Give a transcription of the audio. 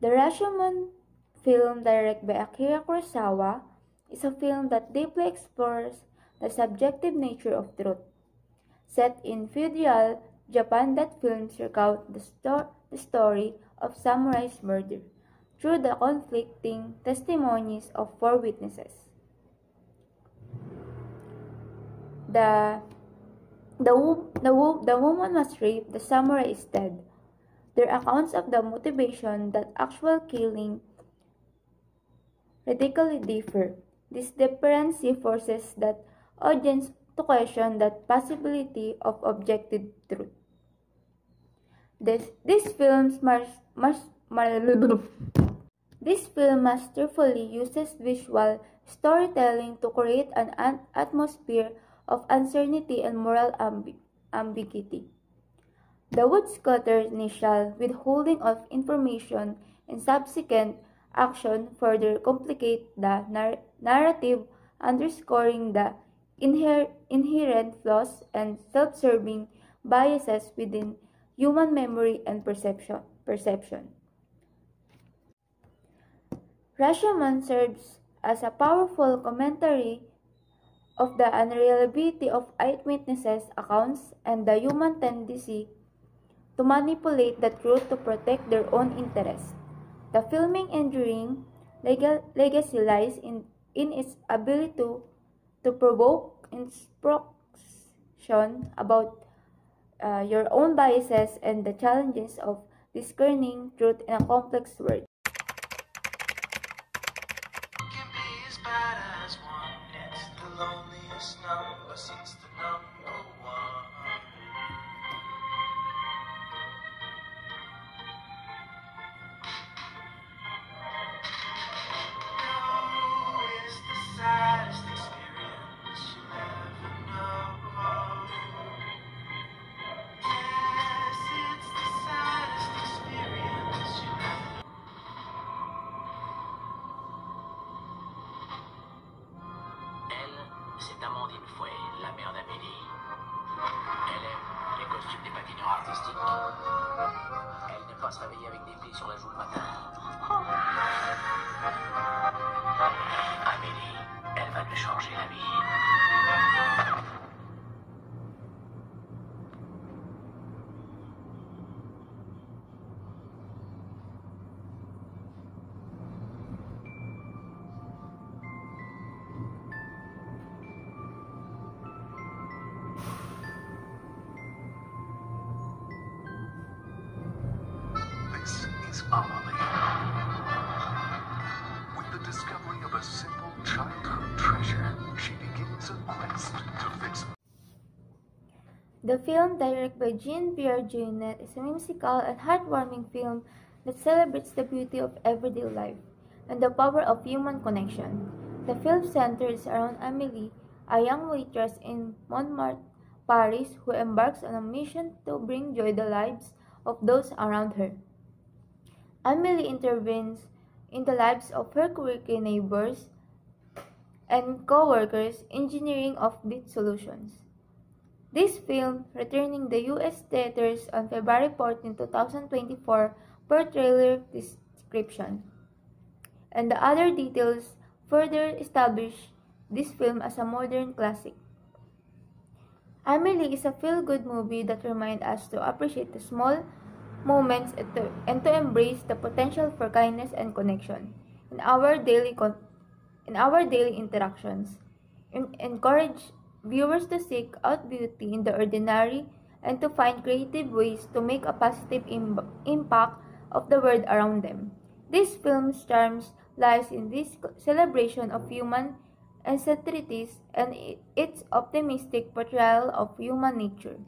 The Rashomon film, directed by Akira Kurosawa, is a film that deeply explores the subjective nature of truth. Set in feudal Japan, that films recount the story of samurai's murder through the conflicting testimonies of four witnesses. The woman was raped, the samurai is dead. Their accounts of the motivation that actual killing radically differ. This difference forces the audience to question the possibility of objective truth. This film masterfully uses visual storytelling to create an atmosphere of uncertainty and moral ambiguity. The woodcutter's initial withholding of information and subsequent action further complicate the narrative, underscoring the inherent flaws and self-serving biases within human memory and perception. Rashomon serves as a powerful commentary of the unreliability of eyewitnesses' accounts and the human tendency to manipulate the truth to protect their own interests. The film's enduring legacy lies in its ability to provoke introspection about your own biases and the challenges of discerning truth in a complex world. C'est Amandine Fouet, la mère d'Amélie. Elle aime les costumes des patineurs artistiques. Elle n'aime pas se réveiller avec des plis sur la joue le matin. Amélie, elle va lui changer la vie. This is Amelie. With the discovery of a simple childhood treasure, she begins a quest to fix. The film, directed by Jean-Pierre Jeunet, is a whimsical and heartwarming film that celebrates the beauty of everyday life and the power of human connection. The film centers around Amélie, a young waitress in Montmartre, Paris, who embarks on a mission to bring joy to the lives of those around her. Amélie intervenes in the lives of her quirky neighbors and co-workers, engineering offbeat solutions. This film, returning the U.S. theaters on February 14, 2024 per trailer description, and the other details further establish this film as a modern classic. Amélie is a feel-good movie that reminds us to appreciate the small moments and to embrace the potential for kindness and connection in our daily interactions. Encourage viewers to seek out beauty in the ordinary and to find creative ways to make a positive impact of the world around them. This film's charms lies in this celebration of human eccentricities and its optimistic portrayal of human nature.